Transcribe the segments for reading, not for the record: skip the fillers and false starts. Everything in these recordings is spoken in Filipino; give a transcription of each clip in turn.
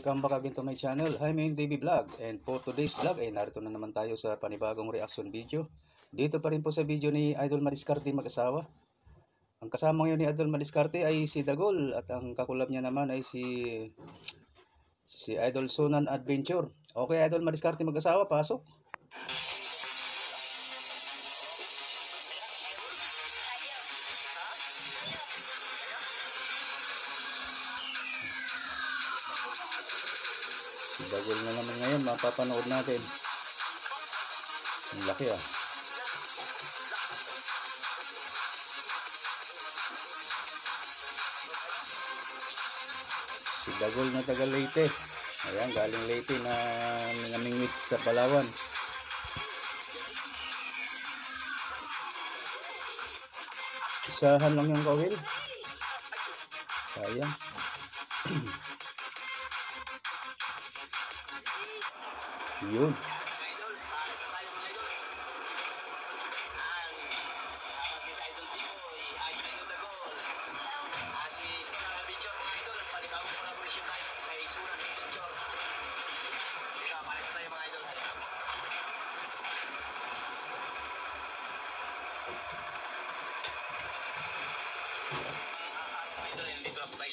welcome back again to my channel. I'm in TV Vlog, and for today's vlog ay narito na naman tayo sa panibagong reaction video. Dito pa rin po sa video ni Idol Madiskarte mag-asawa. Ang kasama ngayon ni Idol Madiskarte ay si Dagol at ang kakulab niya naman ay si Idol Sunan Adventure. Okay, Idol Madiskarte mag-asawa, pasok. Dagol na naman ngayon, mapapanood natin. Ang laki ah. Si Dagol na taga Leyte. Ayan, galing Leyte na namingwits sa Palawan. Isahan lang yung kawil. Sayang. Yun.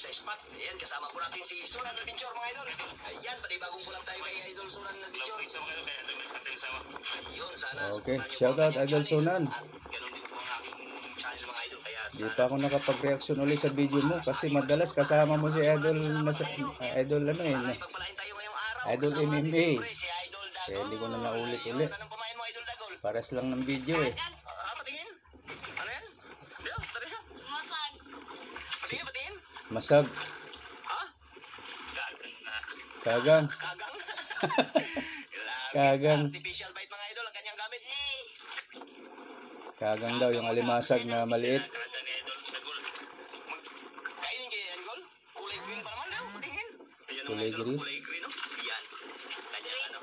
Sa spot. Ayan, kasama po natin si Sunan Adventure mga idol. Ayan, panibagong po lang tayo kay Idol Sunan Adventure. Ayun, sana. Okay, shout out Idol Sunan. Ganun din po ang aking channel mga idol. Kaya Di pa ako nakapag-reaction ulit sa video mo kasi madalas kasama mo si Idol Idol ano eh. pagpalain tayo ngayong araw. Idol Kasama natin MMA. siyempre si Idol Dagol. Kaya hindi ko na naulit-ulit. Anong pamain mo Idol Dagol? Pares lang ng video eh. Patingin. Ano yan? Dio, tara siya. Masag. Patingin, patingin. Masag. Ha? Kagang. Kagang. Kagang. Artificial bite mga idol ang kanyang gamit. Kagang daw yung alimasag na maliit. Kainin kayo yan, Gol? Kulay green pa naman daw, patingin. Kulay green? Kulay green, no? Yan. Kanyang ano,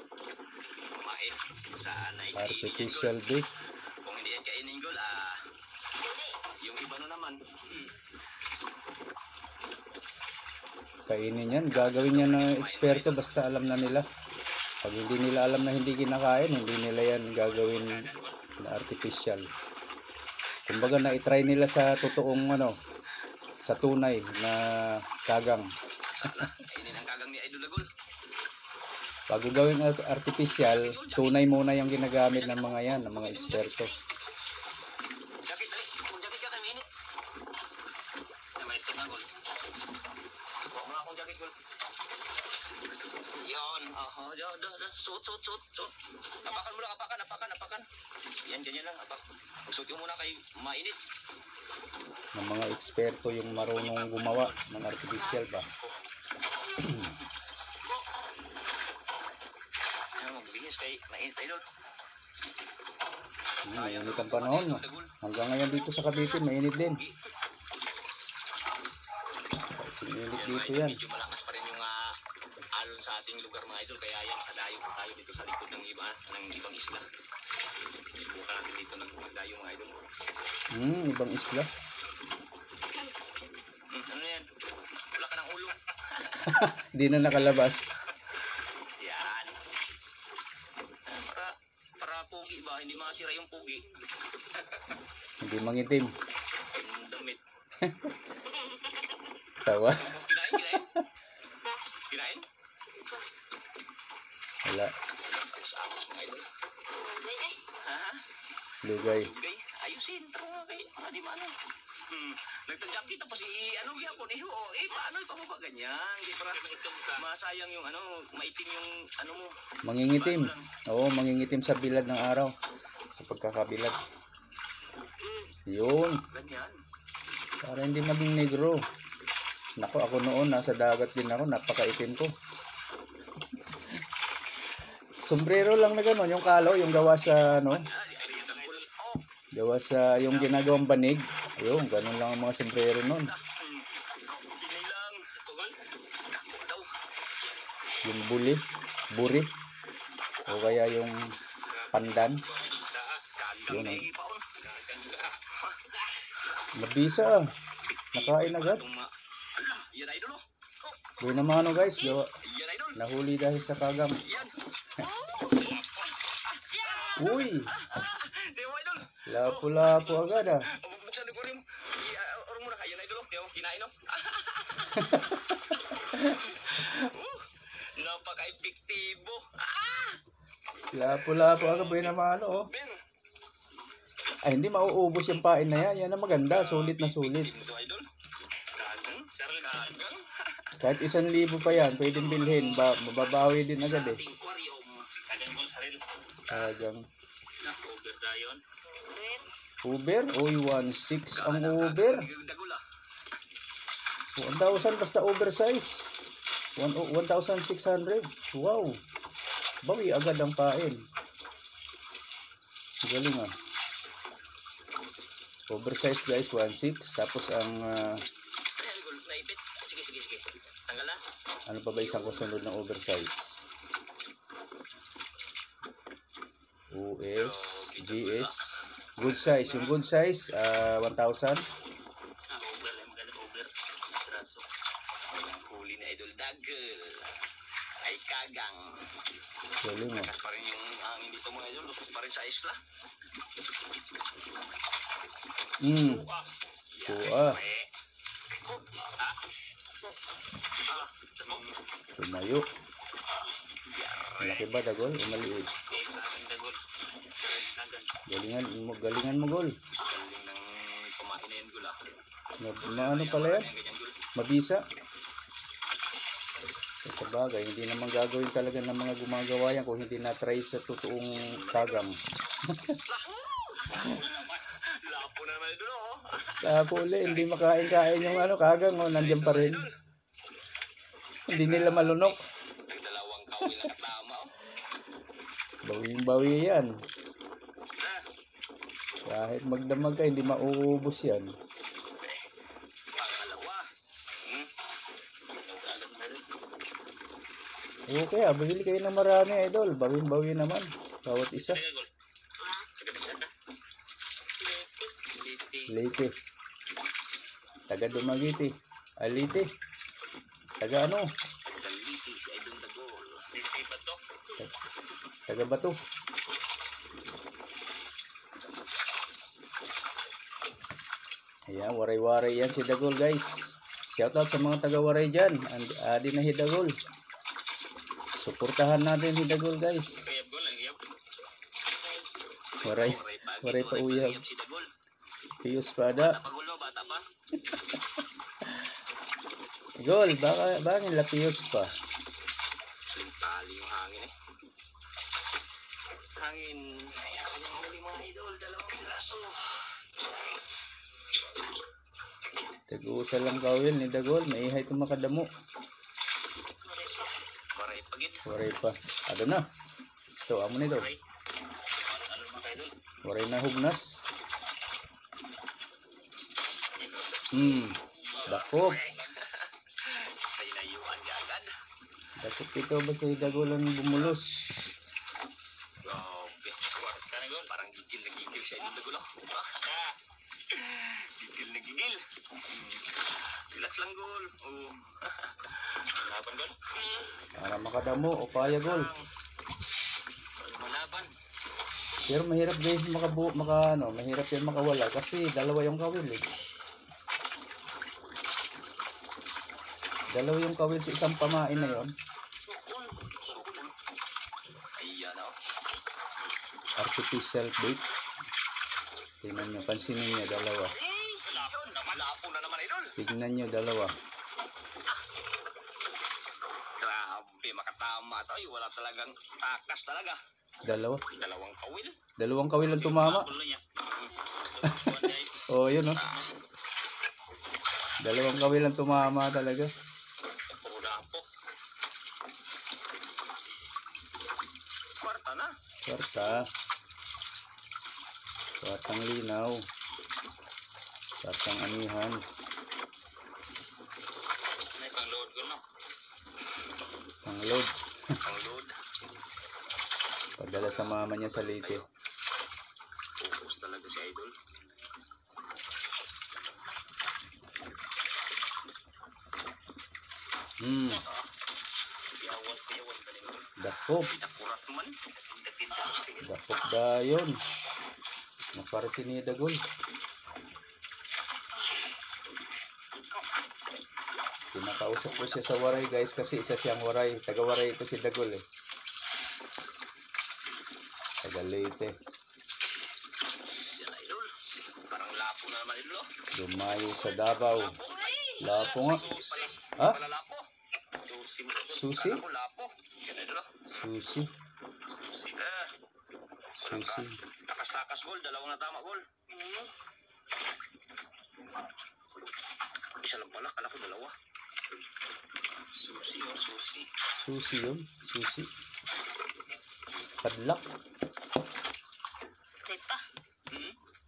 kumain. Saan ay kainin yan, Artificial Gol? bait. Kung hindi yan kainin, Gol, yung iba no naman. Kainin yan. Gagawin yan ng eksperto basta alam na nila. Pag hindi nila alam na hindi kinakain, hindi nila yan gagawin na artificial. Kumbaga na i-try nila sa totoong ano, sa tunay na kagang. Kainin ang kagang ni Idol Dagol. Pag gawin artificial, tunay muna yung ginagamit ng mga yan, ng mga eksperto. Jacket, dali. Kung jacket ka, tayo init. May ito na, Gol. Huwag mo akong jacket, Gol. Yun. Suot. Apakan mo lang, apakan. Yan, ganyan lang. Suot mo muna kay mainit. Ng mga eksperto yung marunong gumawa ng artificial ba. Ano, magbihis kay mainit, Idol. Mainit ang panahon. No? Hanggang ngayon dito sa Cavite, mainit din. Sinilit dito yan. Medyo malakas pa rin yung alon sa ating lugar mga idol. Kaya yan, kadayo po tayo dito sa likod ng ibang isla. Buka natin dito ng kadayo mga idol. Ibang isla. Ano yan? Wala ka ng ulo. Di na nakalabas. Yan. Para pugi ba? Hindi makasira yung pugi. Hindi mangitim. Yung damit. Tawa. Kinain? Wala. Agos mga idol. Ha? Lugay. Lugay? Ayusin. Tara nga kayo. Di ba ano? Nagtadyak kita pa si ano yapon paano ipamaba ganyan? Di para masayang yung ano, maitim yung ano mo. Mangingitim. Oo, mangingitim sa bilad ng araw. Sa pagkakabilad. Yun. Ganyan. Para hindi maging negro. Nako, ako noon nasa dagat din ako, napakaitim ko. Sombrero lang na gano'n, yung kalaw, yung gawa sa ano, gawa sa yung ginagawang banig. Ayun, gano'n lang ang mga sombrero noon. Yung buri, o kaya yung pandan. Yun ang nabisa ah. Nakain agad. Yan idol. Yun naman ano guys. Yan idol. Nahuli dahil sa kagam. Yan. Uy! Di mo, idol. Lapo-lapo agad ah. Buksan ko rin. Or muna kayo na, idol. Di mo, kinain, no? Napaka-epektibo. Lapo-lapo agad. Buhay naman oh. Ben. Ay, hindi mauubos yung pain na yan. Yan ang maganda. Sulit na sulit. Ito, idol. Kagang. Saril kagang. Kahit 1,000 pa yan, pwedeng bilhin. Mababawi din agad eh. Ating aquarium. Kagang ko, saril. Kagang. Over dayon. Uber? Uy, 1,600 ang Uber. Dagol ah. 1,000 basta oversize. 1,600. Wow. Bawi agad ang pain. Galing ah. Oversize guys, 1,600. Tapos ang Naipit. Sige. Tanggal na. ano pa ba isang kasunod ng oversize? US, GS. Good size. Yung good size, 1,000. Over lang. Magaling over. Traso. Huli na idol. Dagol. Ay kagang. Galing ah. Lakas pa rin yung hangin dito mga idol. Lusot pa rin sa isla. Kuha. Tumayo. Malaki ba dagol o maliit? Galingan mo gol. Galing ng kumain na yun gula. Ano pala yan? Mabisa. Sa bagay, hindi naman gagawin talaga ng mga gumagawa yan kung hindi na-try sa totoong kagam. Lapo na naman idol oh. Lapo ulit, hindi makain-kain yung kagang nandiyan pa rin. Hindi nila malunok. Nagdalawang kawil na katama oh. Bawing-bawi yan. Kahit magdamag ka, hindi mauubos yan. Pangalawa. Okay bili kayo ng marami idol. Bawing-bawi naman. Bawat isa. Leyte. Taga Dumaguete. Leyte. Taga ano? Leyte si Idol Dagol. Leyte ba to? Taga Bato. Ayan, waray-waray yan si Dagol guys. Shoutout sa mga taga-waray dyan. Adi na si Dagol. Suportahan natin si Dagol guys. Kayab gol lang yab. Waray pa uyab. Si Dagol. Piyos pada. Pagulo bata pa. Gol, baka nila piyos pa. Tali yung hangin eh. Hangin. Ayan yung huli mga idol. 2 piraso. Tagusa lang kawil ni Dagol. Maihay itong makadamo. Waray pagit. Waray pa. Ano na? Ito, amo nito. Waray. Ano mga idol? Waray na hugnas. Dakop. Ay nayuan agad. Dakop ito basta si Dagol ang bumulos. Okay. Kwarta na gol. Parang gigil na gigil siya Idol Dagol. Gigil na gigil. Relax lang gol. Oh. Laban gol. Para makadamo o kaya gol. Malaban. Pero mahirap guys mahirap yan makawala kasi dalawa yung kawil eh. Dalawa yung kawil sa isang pamain na yon. Sukul. Ayan o. Artificial bait. Tingnan nyo, pansinin nyo dalawa. Lapo na naman idol. Tingnan nyo dalawa. Grabe makatama to. Wala talagang takas talaga. Dalawa. Dalawang kawil. Dalawang kawil ang tumama. Oh, yun oh. Dalawang kawil ang tumama talaga. Puro lapo. Kwarta na. Kwartang linaw. Kwartang anihan. May pang-load ko no. Pang-load. Pang-load. Padala sa mama niya sa Leyte. Focus talaga si Idol. Biawat Dakop. Pinakurat man. Dakop dayon. Napariti ni Dagol. Pinakausap ko siya sa waray guys kasi isa siyang waray. Taga waray ito si Dagol eh. Taga Leyte. Yan idol. Parang lapo na naman idol. Lumayo sa Davao. Lapo nga. Susi. Ha? Pala lapo. Susi mo. Susi? Akala ko lapo. Yan idol. Susi. Susi. Susi. Takas-takas gol. Dalawang natama gol. Isa lang pala. Kala ko dalawa. Susi. Susi. Susi yun. Susi. Padlak. Ripa.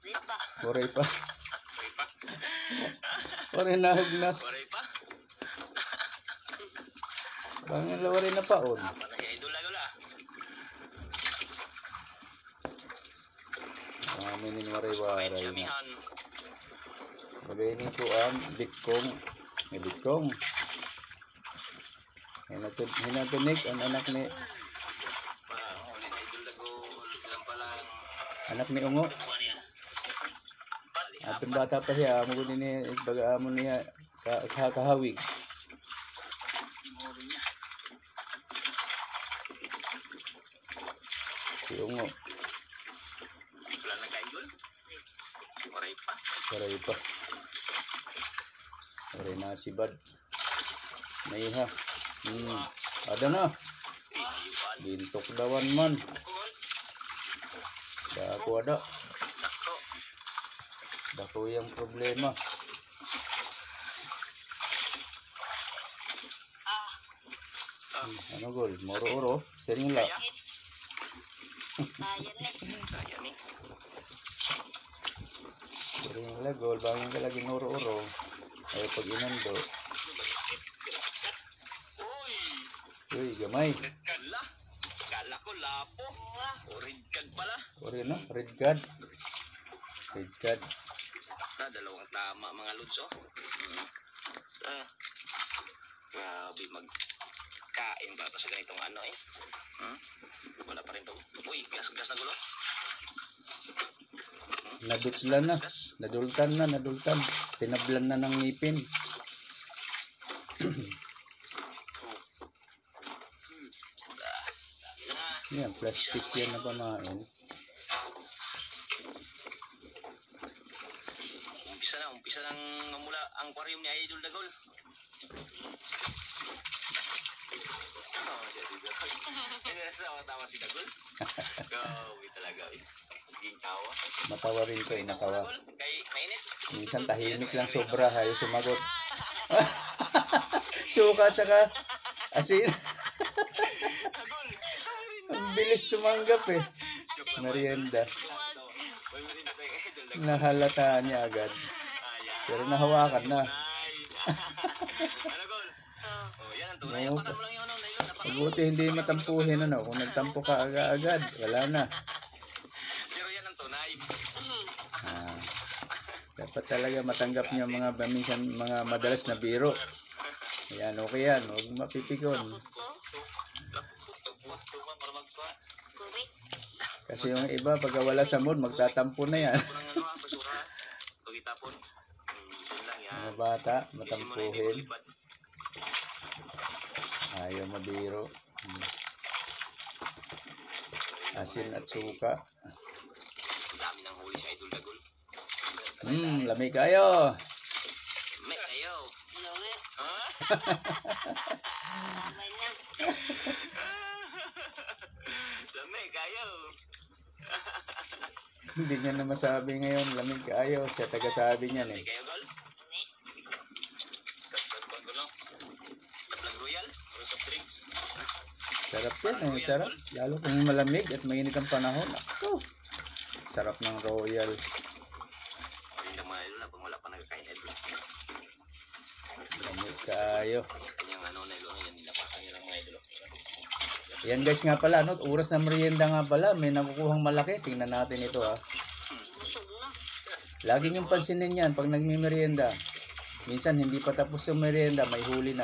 Ripa. Waray pa. Waray pa. Waray na hugnas. Waray pa. Bangin la waray na paon. Tama na si idol idol ah. Aminin waray-waray na. Siyamihan. Bagay ni ko Bitkong. May Bitkong. Hinatunik ang anak ni Ungo. At yung bata pa siya, amo ko din niya, baga amo niya kahawig. Si Ungo. Wala na kain gol. Waray pa. Waray pa. Waray na si Bad. Naiha. Ada na. Gintok dawan man. Dako ada. Dako yung problema. Ano gol? Moro-oro. Sering la. Ayan eh. Ayan eh. Sering la gol. Bangin ka lagi moro-oro. Ay pag inando. Uy, gamay. Kala. Kala ko lapo. O red card pala. Ori na, red card. Red card. Dalawang tama mga lods oh. Grabe magkain ba ito sa ganitong ano eh. Wala pa rin to. Uy, gas na gulo. Nadutlan na. Nadultan na, nadultan. Tinablan na ng ngipin. Yan, plastic yan na pamain. Umpisa nang mamula ang aquarium ni Idol Dagol. Tama si Dagol. Gawi talaga. Sige tawa. Matawa rin ko eh, matawa. Kay mainit. Minsan tahimik lang sobra, hayo sumagot. Suka saka asin. Ang bilis tumanggap eh. Merienda. Nahalata niya agad. Pero nahawakan na. Mabuti hindi matampuhin ano. Kung nagtampo ka agad, wala na. Pero yan ang tunay. Dapat talaga matanggap niyo mga minsan mga madalas na biro. Ayan, okay yan. Huwag mapipikon. Kasi yung iba, pag wala sa mood, magtatampo na yan. Mga bata, matampuhin. Ayaw mabiro. Asin at suka. Dami ng huli sa Idol Dagol. Lamig kayo. Lamig kayo. Lamig. Ha? Lamig na. Lamig kayo. Hindi niya na masabi ngayon, lamig kayo. Siya taga-sabi niyan eh. Lamig kayo, Gol? Taplag Royal? Rose of Drinks? Sarap yan eh, sarap. Lalo kung malamig at mainit ang panahon. Ako. Sarap ng Royal. Hindi lang mga idol, pag wala pa nagkakain idol. Lamig kayo. Kanyang ano na idol, yan nilapakan niya lang mga idol. Yan guys nga pala, no? Oras na merienda nga pala. May nakukuhang malaki. Tingnan natin ito ha. Busog na. Lagi niyong pansinin yan pag nagmimerienda. Minsan hindi pa tapos yung merienda, may huli na.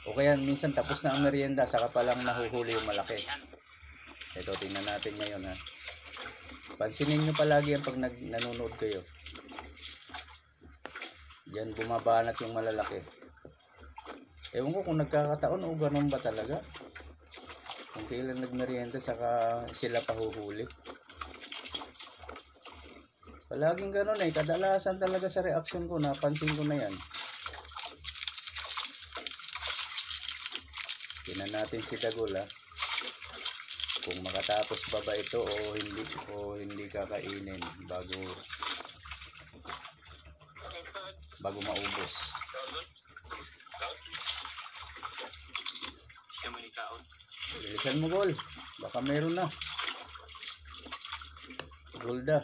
O kaya minsan tapos na ang merienda, saka palang nahuhuli yung malaki. Ito, tingnan natin ngayon ha. Pansinin nyo palagi yan pag nanonood kayo. Diyan bumabanat yung malalaki. Ewan ko kung nagkakataon o ganun ba talaga. Kung kailan nagmerienda saka sila pahuhuli. Palaging ganun eh. Kadalasan talaga sa reaction ko, napansin ko na yan. Tingnan natin si Dagol ha. Kung makatapos ba ba ito o hindi kakainin bago maubos. Siya mo ni kaon. Bilisan mo, Gol. Baka meron na. Golda.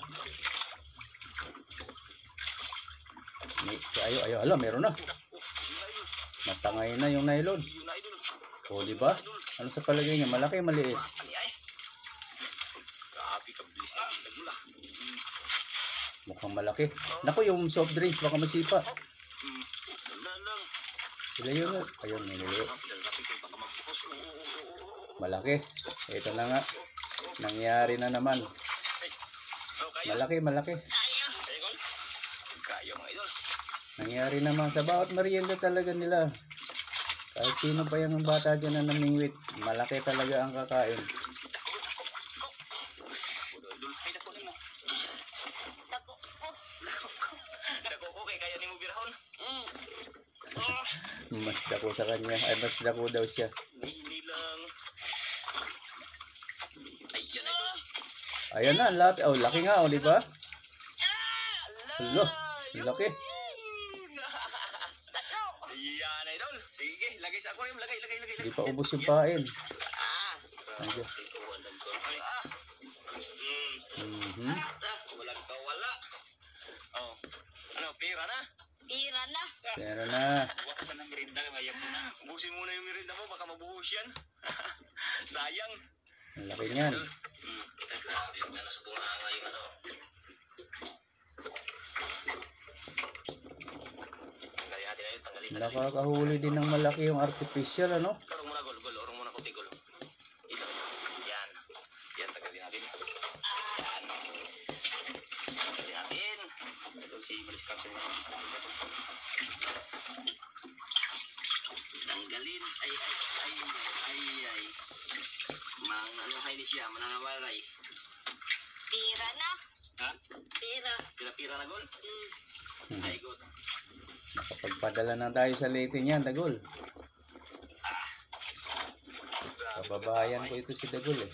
Ayo, ala, meron na. Matangay na yung nylon. Yun na idol. O, di ba? Ano sa palagay niya? Malaki, maliit? Ani ay. Grabe ka bilis ang nagula. Mukhang malaki. Naku, yung soft drinks, baka masipa. Lang. Sila yun. Ayun, nililiit. Grabe kayo baka magbuhos. Malaki. Ito na nga. Nangyari na naman. Malaki. Kaya gol. Kaya mga idol. Nangyari naman. Sa bawat merienda talaga nila. Kahit sino pa yung bata dyan na namingwit, malaki talaga ang kakain. Ay, dako mo. Dako ko. Dako ko kay kaya ni mo birahon. Mas dako sa kanya. Ay, mas dako daw siya. Hindi lang. Ay, yan idol. Ayan na, lahat. Oh, laki nga, oh, di ba? Hello, laki. Yan idol. Sige, lagay sa aquarium, lagay. Hindi pa ubos yung pain. Nandiyan. Walang kawala. Oh. Ano, pera na? Pira na. Pero na. Bukasan ng merinda, mayag mo na. Ubusin muna yung merinda mo, baka mabuhos yan. Sayang. Ang laki niyan. Grabe yung nasa bunga ngayon, ano. Tanggalin natin na yun, tanggalin. Nakakahuli din ng malaki yung artificial, ano? Orong muna, gol. Orong muna, kuti, gol. Ito. Yan. Yan, tanggalin natin. Yan. Tanggalin natin. Ito si Maris Captain. Tanggalin. Ay. Anuhay ni siya, mananawalay. Pira na. Ha? Pira. Pira-pira na, gol. Ay, good. Nakapagpadala na tayo sa Leyte niyan, Dagol. Kababayan ko ito si Dagol eh.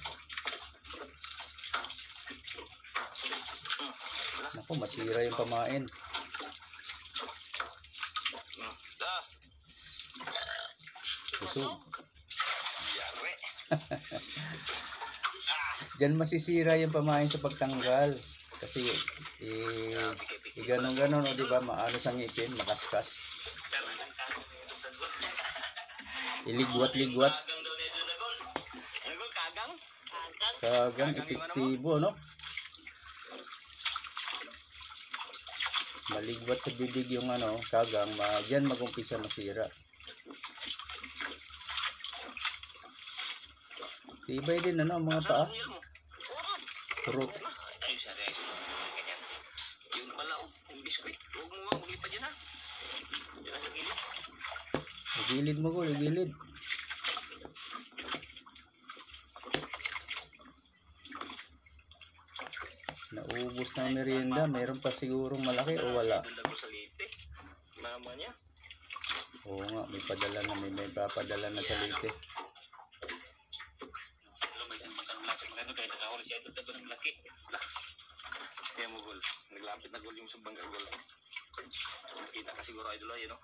Naku, masira yung pamain. Busog. Yari. Diyan masisira yung pamain sa pagtanggal. Kasi ganon-ganon, o diba, maano sa ngipin, makaskas. Iligwat-ligwat. Kagang daw nito na, gol. Ano, gol? Kagang? Kagang epektibo, no? Maligwat sa bibig yung ano, kagang, diyan mag-umpisa masira. Tibay din ano, mga paa. Kurot. Ayos na, ayos. Ganyan. Yun pala, yung biskuit. Huwag mo nga, maglipad yan, ha? Yan ang sa gilid. Igilid mo ko, igilid. Naubos na ang merienda, mayroon pa sigurong malaki o wala. Dagol sa Leyte. Mama niya. Oo nga, may padala na, may papadala na sa Leyte. May isang magkang laki. Magkano kahit nakahuli siya ito, dagol ng laki. Kaya mo, gol. Naglapit na gol yung subang gol. Kita ka siguro, idol, ayun, no?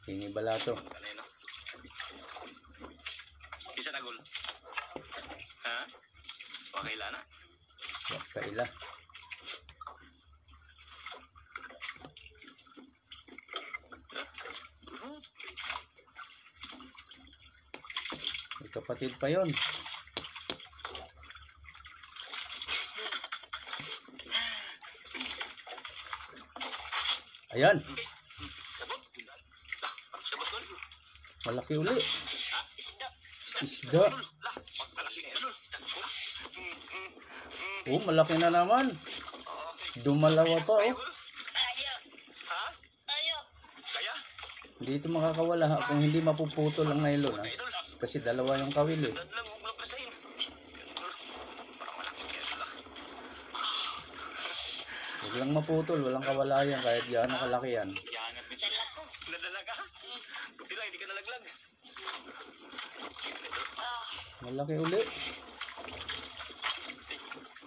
Hingi balato. Ano yun, no? Isa na, gol. Ha? Wakaila na? Kaila. May kapatid pa yon. Ayan. Sabot? Sabot, gol. Malaki uli. Ha? Isda. Isda. Lah, pagkalaki na idol. Oh, malaki na naman. Dumalawa pa oh. Ayo. Ha? Ayo. Kaya? Hindi ito makakawala ha, kung hindi mapuputol ang nylon ha. Idol. Kasi dalawa yung kawil eh. Dadlang huwag lang presahin. Parang malaki kaya idol ah. Huwag lang maputol, walang kawalayan kahit gaano kalaki yan. Yangat mo Dala ko. Nadala ka? Buti lang, hindi ka nalaglag. Ah. Malaki uli.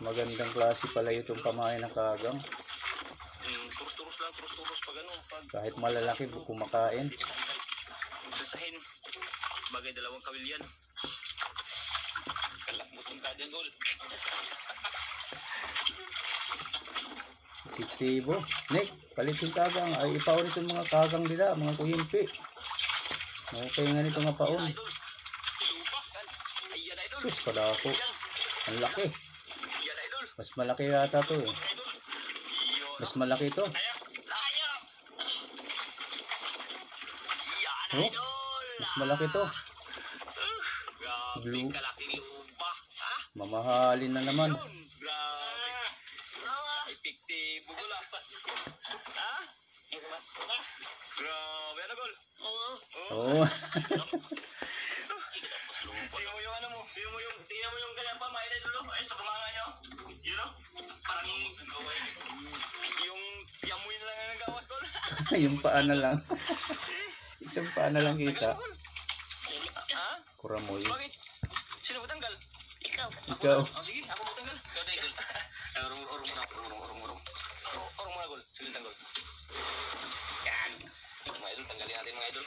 Magandang klase pala itong pamain ng kagang. Turus-turus lang, turus-turus pag ano. Pag Kahit malalaki, kumakain. hindi tanggal. Presahin. Bagay dalawang kawil yan. Kalak mo itong kada gol. Epektibo. Nick, palit yung kagang. Ay, ipaon itong mga kagang nila, mga kuyimpi. Okay nga nito nga paon. Idol. Lupa. Ayan idol. Sus, kadako. Ang laki. Yan idol. Mas malaki yata to eh. Idol. Iyon. Mas malaki to. Ayan. Ayan. Yan Oh, idol. mas malaki to. Grabe Blue. kalaking lupa. Ha? Mamahalin na naman. Yun. Grabe. Epektibo ko lang. Ha? Grabe. Ano gol? Oo. Oo. Tingnan mo yung ano mo. Tingnan mo yung kanyang pamain na dulo. Ay, sa bunganga nyo. You know? Parang yung yamoy na lang ang nagawas gol. Yung paa na lang. Isang paa na lang kita. Ha? Kuramoy. Bakit? Sino mo tanggal? Ikaw. Ikaw. Oh, sige, ako mo tanggal. Ikaw na, Idol. Urong muna, urong. Urong muna, Gol. Sige, tanggol. Yan. Mga Idol, tanggalin natin mga Idol.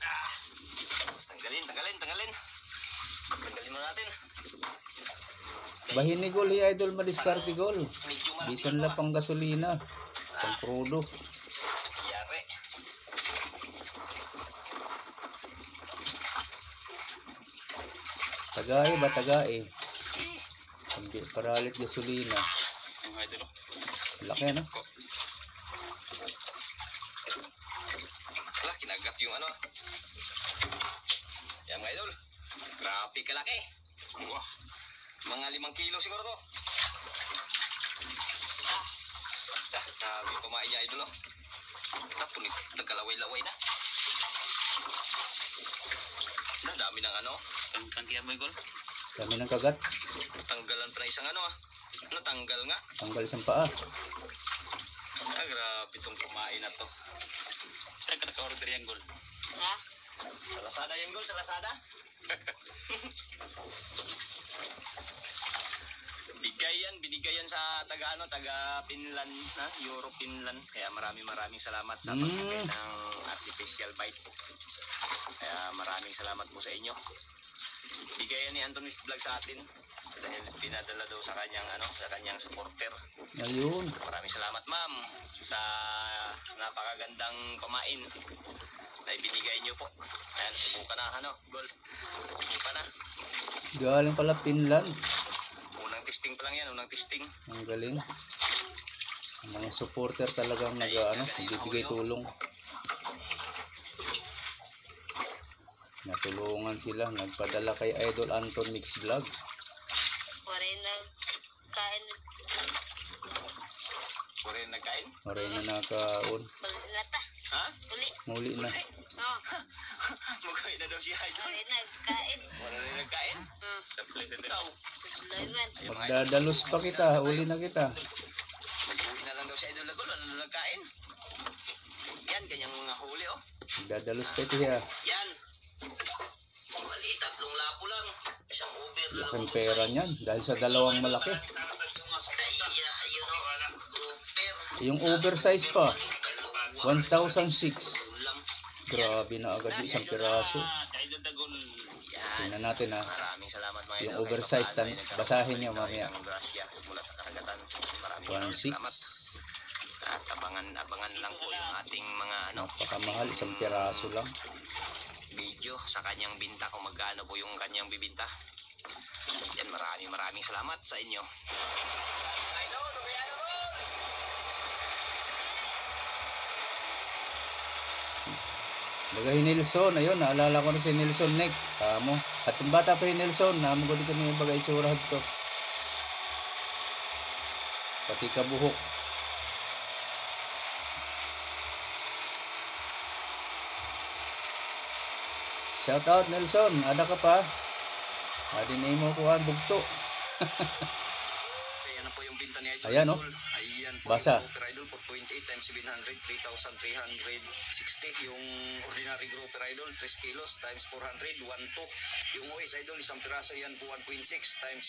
Ah. Tanggalin. Tanggalin muna natin. Bahin ni Gol, idol madiskarte Gol. Medyo malaki. Bisan lang pang gasolina. Pang crudo. Yari. Tagae ba tagae? Hindi, paralit gasolina. Mga Idol. Laki ano? Wala, kinagat yung ano. Yan mga Idol. Grabe kalaki. Wah. Mga 5 kilo siguro to. Grabe kumain niya Idol. Tapos nagkalaway-laway na. Ang dami ng ano. Tangkihan mo yung gol. Dami ng kagat. Tanggalan pa na isang ano ah. Natanggal nga. Tanggal isang paa. Ah, grabe itong kumain na to. Saan ka naka-order yan, Gol? Ha? Sa Lazada yan, Gol? Sa Lazada? Binigay yan sa taga Finland, ha? Europe, Finland. Kaya maraming salamat sa pagbigay ng artificial bite. Kaya maraming salamat po sa inyo. Bigay yan ni Anthony Vlog sa atin dahil pinadala daw sa kanyang supporter. Ayun. Maraming salamat ma'am sa napakagandang pamain na ibinigay niyo po. Ayan, subukan na Gol. Subukan na. Galing pala Finland. Unang testing pa lang yan, unang testing. Ang galing. Ang mga supporter talagang nagbibigay tulong. Natulungan sila, nagpadala kay Idol Anton Mix Vlog. Wala na kain. Pwede nagkain? Maray na nakaon. Balik na ta. Ha? Uli. Muli na. Oh. Magkain na daw siya idol. Wala na kain. Wala na nagkain? Hmm. Sa plate na daw. Sulaiman. Magdadalos pa kita, uli na kita. Mag-uwi na lang daw si Idol Lagol. Ano na nagkain? Yan, kanyang mga huli oh. Magdadalos pa ito siya. Yan. Maliit, 3 lapo lang. Isang Uber. Laking pera niyan dahil sa dalawang malaki. Ayun oh. Uber. Yung oversize pa. 1,006. Grabe na agad yung isang piraso. Sa Idol Lagol. Yan. Tingnan natin ha. Maraming salamat mga Yung idol. oversize, basahin niyo mamaya. Mula sa karagatan. Maraming 1,600. salamat. At abangan lang po yung ating mga Napakamahal, isang piraso lang. video sa kanyang binta kung magkano po yung kanyang bibinta. Yan, maraming salamat sa inyo. Bagay Nelson, ayun, naalala ko na si Nelson Nick. Mo. At yung bata pa yung Nelson, namo ko dito yung bagay itsura to. Pati kabuhok. Shout out Nelson, ada ka pa? Adi na mo ko ang bugto. Ayan na po yung binta ni Idol. Ayan, oh. Ayan po Basa. yung Grouper Idol, 4.8 times 700, 3,360. Yung ordinary Grouper Idol, 3 kilos times 400, 1.2. Yung OS Idol, isang piraso yan po, 1.6 times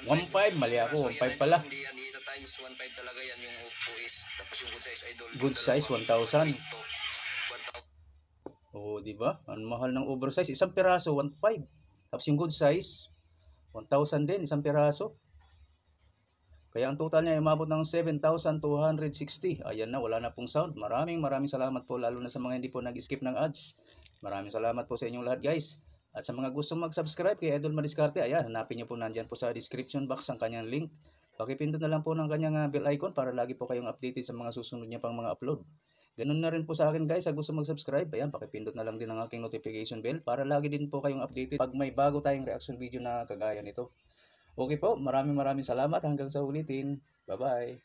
1.5, mali ako, 1.5 pala. Hindi yan, ito times 1.5 talaga yan yung OS. Tapos yung good size Idol. Good size, 1,000. 1,000. Oo, di ba? Ang mahal ng oversize, isang piraso 1.5. Tapos yung good size 1,000 din, isang piraso. Kaya ang total niya ay umabot ng 7,260. Ayan na, wala na pong sound. Maraming salamat po, lalo na sa mga hindi po nag-skip ng ads. Maraming salamat po sa inyong lahat, guys. At sa mga gustong mag-subscribe kay Idol Madiskarte, ayan, hanapin niyo po nandyan po sa description box ang kanyang link. Pakipindot na lang po ng kanyang bell icon para lagi po kayong updated sa mga susunod niya pang mga upload. Ganun na rin po sa akin, guys, sa gusto mag-subscribe, ayan, pakipindot na lang din ang aking notification bell para lagi din po kayong updated pag may bago tayong reaction video na kagaya nito. Okay po, maraming salamat, hanggang sa ulitin. Bye-bye.